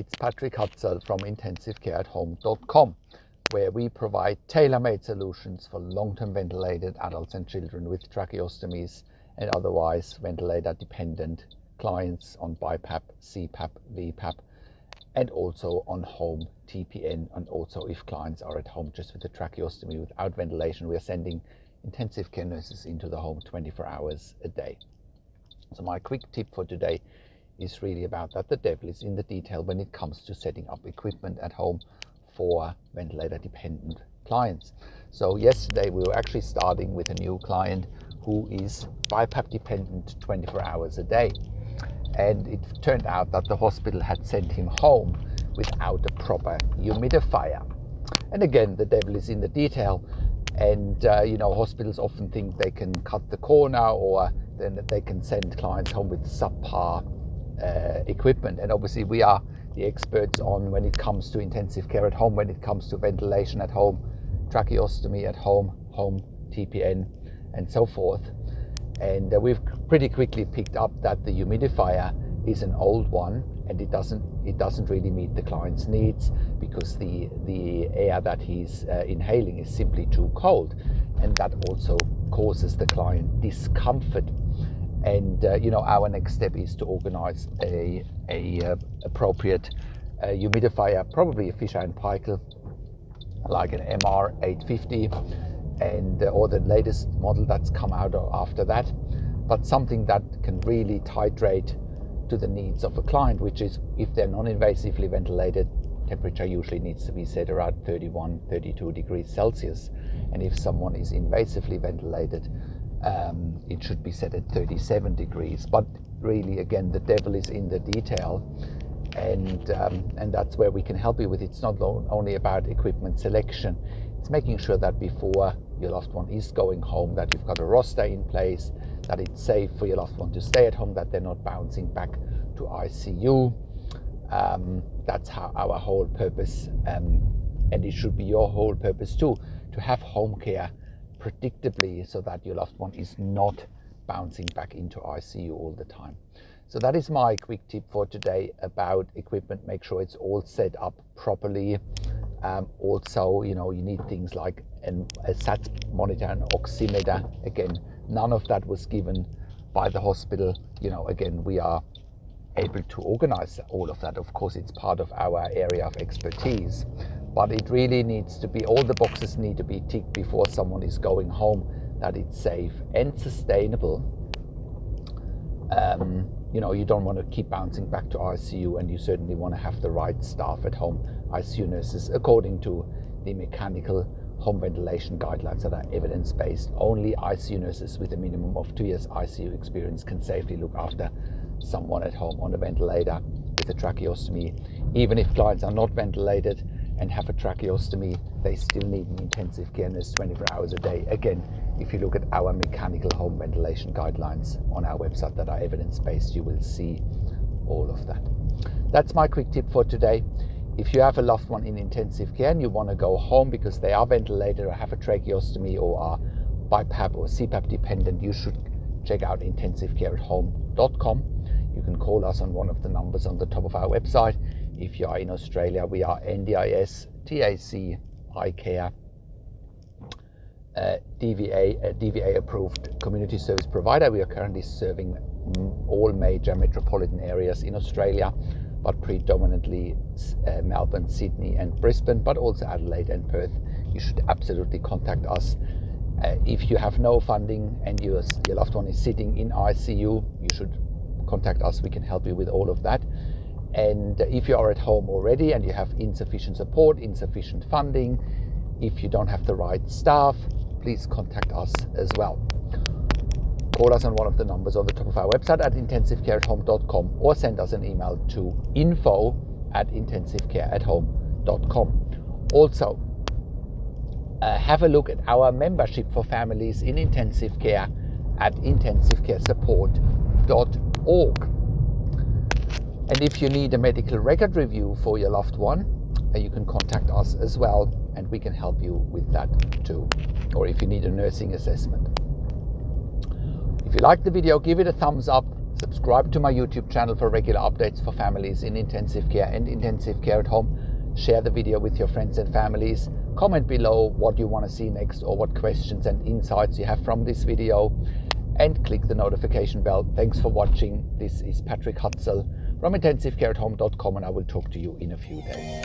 it's Patrik Hutzel from intensivecareathome.com, where we provide tailor-made solutions for long-term ventilated adults and children with tracheostomies and otherwise ventilator-dependent clients on BiPAP, CPAP, VPAP, and also on home TPN, and also if clients are at home just with a tracheostomy without ventilation, we are sending intensive care nurses into the home 24 hours a day. So my quick tip for today is really about that the devil is in the detail when it comes to setting up equipment at home for ventilator dependent clients. So yesterday we were actually starting with a new client who is BiPAP dependent 24 hours a day, and it turned out that the hospital had sent him home without a proper humidifier. And again, the devil is in the detail, and hospitals often think they can cut the corner, or then they can send clients home with subpar equipment. And obviously we are the experts on when it comes to intensive care at home, when it comes to ventilation at home, tracheostomy at home, home TPN, and so forth. And we've pretty quickly picked up that the humidifier is an old one, and it doesn't really meet the client's needs, because the air that he's inhaling is simply too cold, and that also causes the client discomfort. And our next step is to organize a appropriate humidifier, probably a Fisher & Paykel, like an MR850, and or the latest model that's come out after that, but something that can really titrate to the needs of a client, which is, if they're non-invasively ventilated, temperature usually needs to be set around 31-32 degrees Celsius, and if someone is invasively ventilated, it should be set at 37 degrees. But really, again, the devil is in the detail, and that's where we can help you with. It's not only about equipment selection, it's making sure that before your loved one is going home, that you've got a roster in place, that it's safe for your loved one to stay at home, that they're not bouncing back to ICU. That's our whole purpose, and it should be your whole purpose too, to have home care predictably, so that your loved one is not bouncing back into ICU all the time. So that is my quick tip for today about equipment. Make sure it's all set up properly. Also, you need things like a SAT monitor, an oximeter. Again, none of that was given by the hospital. Again, we are able to organize all of that. Of course, it's part of our area of expertise, but it really needs to be, all the boxes need to be ticked before someone is going home, that it's safe and sustainable. You don't want to keep bouncing back to ICU, and you certainly want to have the right staff at home, ICU nurses, according to the mechanical home ventilation guidelines that are evidence-based. Only ICU nurses with a minimum of 2 years ICU experience can safely look after someone at home on a ventilator with a tracheostomy. Even if clients are not ventilated and have a tracheostomy, they still need an intensive care nurse 24 hours a day. Again, if you look at our mechanical home ventilation guidelines on our website that are evidence-based, you will see all of that. That's my quick tip for today. If you have a loved one in intensive care and you want to go home because they are ventilated or have a tracheostomy or are BiPAP or CPAP dependent, you should check out intensivecareathome.com. You can call us on one of the numbers on the top of our website. If you are in Australia, we are NDIS, TAC, iCare, DVA approved community service provider. We are currently serving all major metropolitan areas in Australia, but predominantly Melbourne, Sydney and Brisbane, but also Adelaide and Perth. You should absolutely contact us. If you have no funding and your loved one is sitting in ICU, you should contact us. We can help you with all of that. And if you are at home already and you have insufficient support, insufficient funding, if you don't have the right staff, please contact us as well. Call us on one of the numbers on the top of our website at intensivecareathome.com, or send us an email to info@intensivecareathome.com. Also, have a look at our membership for families in intensive care at intensivecaresupport.org. And if you need a medical record review for your loved one, you can contact us as well, and we can help you with that too. Or if you need a nursing assessment. If you like the video, give it a thumbs up, Subscribe to my YouTube channel for regular updates for families in intensive care and intensive care at home. Share the video with your friends and families. Comment below what you want to see next or what questions and insights you have from this video. And click the notification bell. Thanks for watching. This is Patrik Hutzel from intensivecareathome.com, and I will talk to you in a few days.